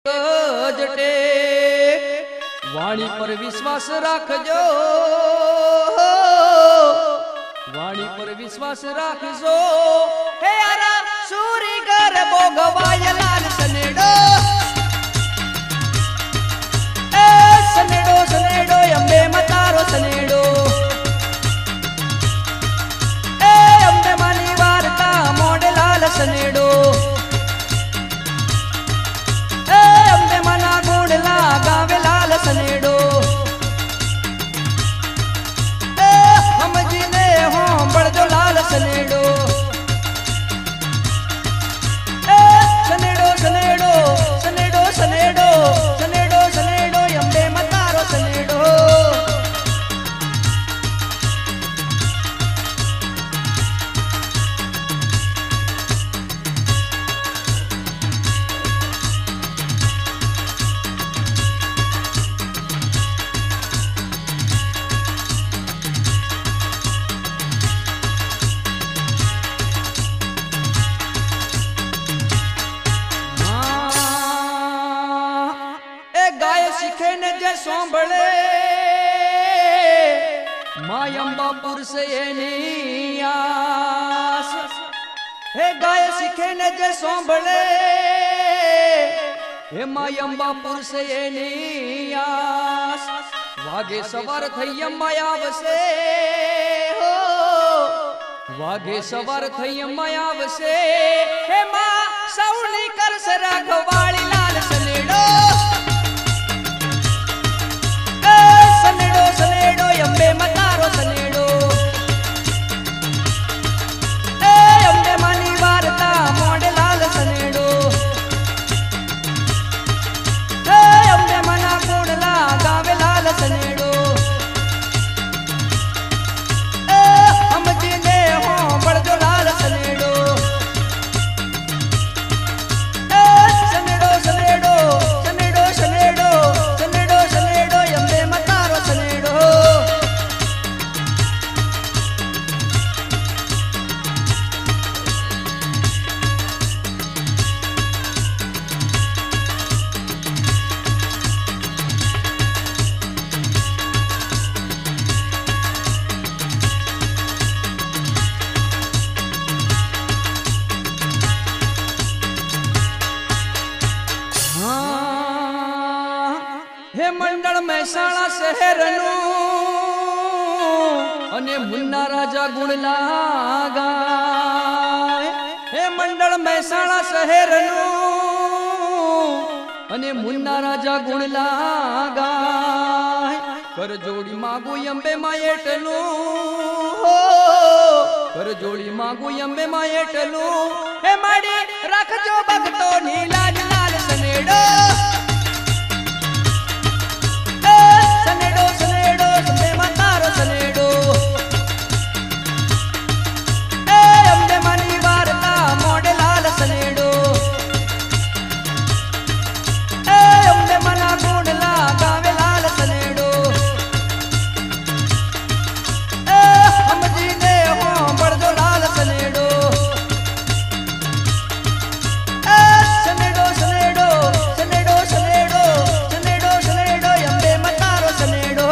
જટે વાણી પર વિશ્વાસ રાખજો, વાણી પર વિશ્વાસ રાખજો. હે આરા સુરી ઘર ભોગવાય લાલ સનેડો, એ સનેડો સનેડો અંબે મતારો સનેડો, એ અંબે માની વાર્તા મોડે લાલ સનેડો, ગાવે લાલ સનેડો. સમજીને હોંભળજો લાલ સનેડો, સનેડો સનેડો સનેડો સનેડો સનેડો સનેડો અંબે મતારો સનેડો. શીખે ને જે સોંભળે માં અંબાપુર સે એની આસ. હે ગાય શીખે ને જે સોંભળે હે માં અંબાપુર સે એની આસ. વાગે સવાર થઈ અંબા આવશે હો, વાગે સવાર થઈ અંબા આવશે. હે માં સૌની કરશે રાઘવાળી લાલ સનેડો, સનેડો સનેડો અંબે મતારો સનેડો, એ અંબે માની વાર્તા મોડે લાલ સનેડો, એ અંબે મના કુંડલા ગાવે લાલ સનેડો. એ સમજીને હોંભળજો લાલ સનેડો, એ સનેડો સનેડો સનેડો સનેડો સનેડો સનેડો અંબે મતારો સનેડો. હે મંડળ મહેસાણા શહેરનું અને મુન્ના રાજા ગુણ લાગાય. હે મંડળ મહેસાણા શહેરનું અને મુન્ના રાજા ગુણ લાગાય. કર જોડી માગુ અંબે માં એટલું હો, કર જોડી માગુ અંબે માં એટલું. હે માડી રાખજો ભક્તો ની લાજ લાલ સનેડો, સનેડો સનેડો અંબે મતારો સનેડો, એ અંબે માની વાર્તા મોડે લાલ સનેડો, એ અંબે મના કુંડલા ગાવે લાલ સનેડો. એ સમજીને હોંભળજો લાલ સનેડો, એ સનેડો સનેડો સનેડો સનેડો સનેડો સનેડો અંબે મતારો સનેડો.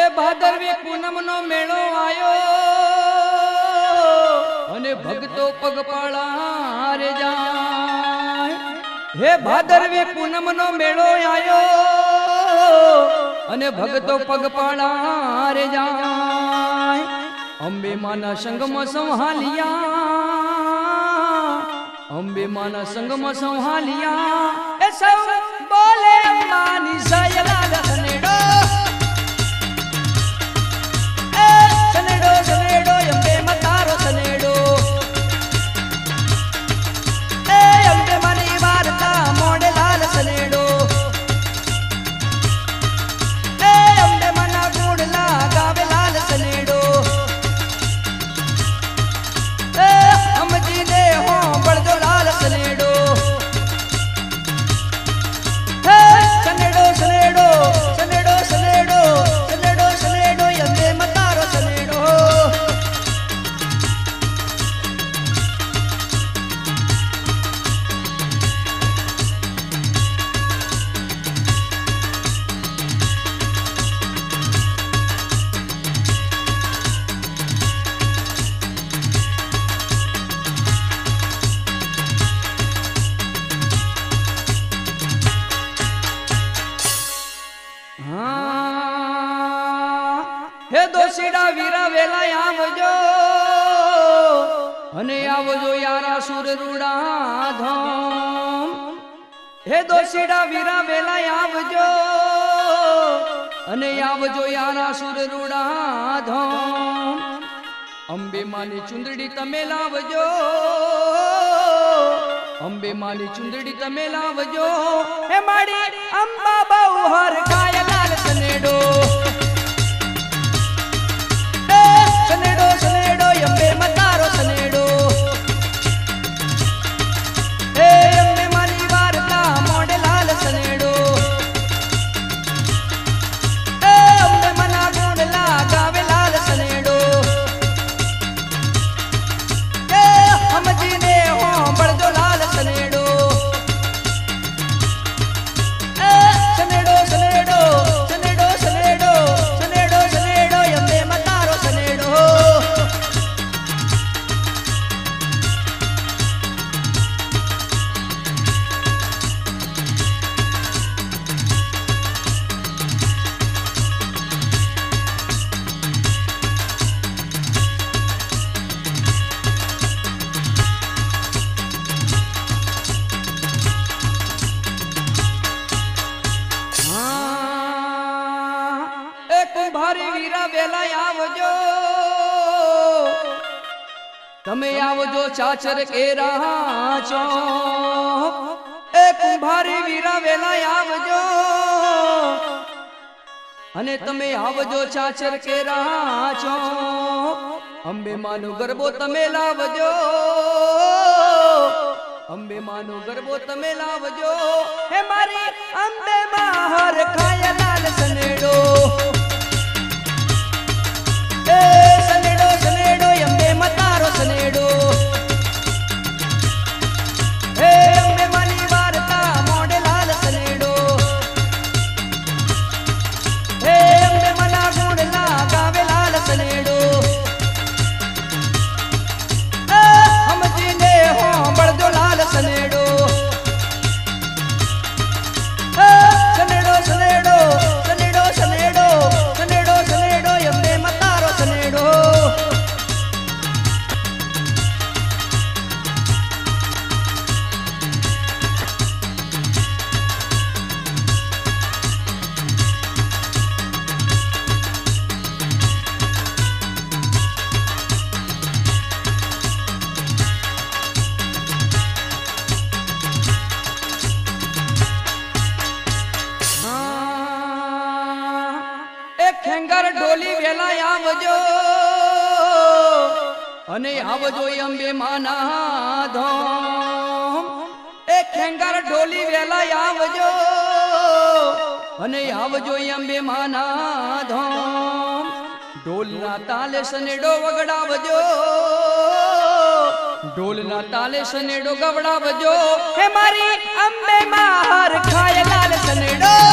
એ ભાદરવી પૂનમ નો મેળો આયો અને ભક્તો પગપાળા રે જાય. હે ભાદરવી પૂનમ નો મેળો આયો અને ભક્તો પગપાળા રે જાય. અંબે માના સંગમાં સંહાલિયા, અંબે માના સંગમાં સંહાલિયા. એ સૌ બોલે અંબાની જય લાલ સનેડો, સનેડો સનેડો અંબે મતારો સનેડો, એ અંબે માની વાર્તા મોડે લાલ સનેડો. હા હે દોશીડા વીરા વેલા આવજો અને આવજો યારા સુર રૂડા ધોમ હે દોશીડા વીરા વેલા આવજો અને આવજો યારા સુર રૂડા ધોમ અંબે માની ચુંદડી તમે લાવજો અંબે માની ચુંદડી તમે લાવજો હે માડી અંબા બહુ હર કાય લાલ સનેડો સનેડો સનેડો અંબે મતારો સનેડો હે અંબે માની વાર્તા મોડે લાલ સનેડો હે અંબે મના ગુણ લાગાવે લાલ સનેડો હે સમજીને હો બળજો લાલ સનેડો સનેડો સનેડો સનેડો સનેડો સનેડો સનેડો અંબે મતારો સનેડો કુંભારી વીરા વેલા આવજો તમે આવજો ચાચર કેરા છો એ કુંભારી વીરા વેલા આવજો અને તમે આવજો ચાચર કેરા છો અંબે માનો ગરબો તમે લાવજો અંબે માનો ગરબો તમે લાવજો હે મારી અંબે માહર ખાય લાલ સનેડો સનેડો સનેડો અંબે મતારો સનેડો હે અંબે માની વાર્તા મોડે લાલ સનેડો હે અંબે મના ગુણ લાગાવે લાલ સનેડો સમજીને હો બળજો લાલ સનેડો સનેડો સનેડો સનેડો સનેડો સનેડો સનેડો અંબે મતારો સનેડો ખેંગર ડોલી વેલા આવજો અને આવજો અંબે માના ધોમ એ ખેંગર ડોલી વેલા આવજો અને આવજો અંબે માના ધોમ ઢોલના તાલે સનેડો વગડાવજો ઢોલના તાલે સનેડો ગવડાવજો હે મારી અંબે માર ખાય લાલ સનેડો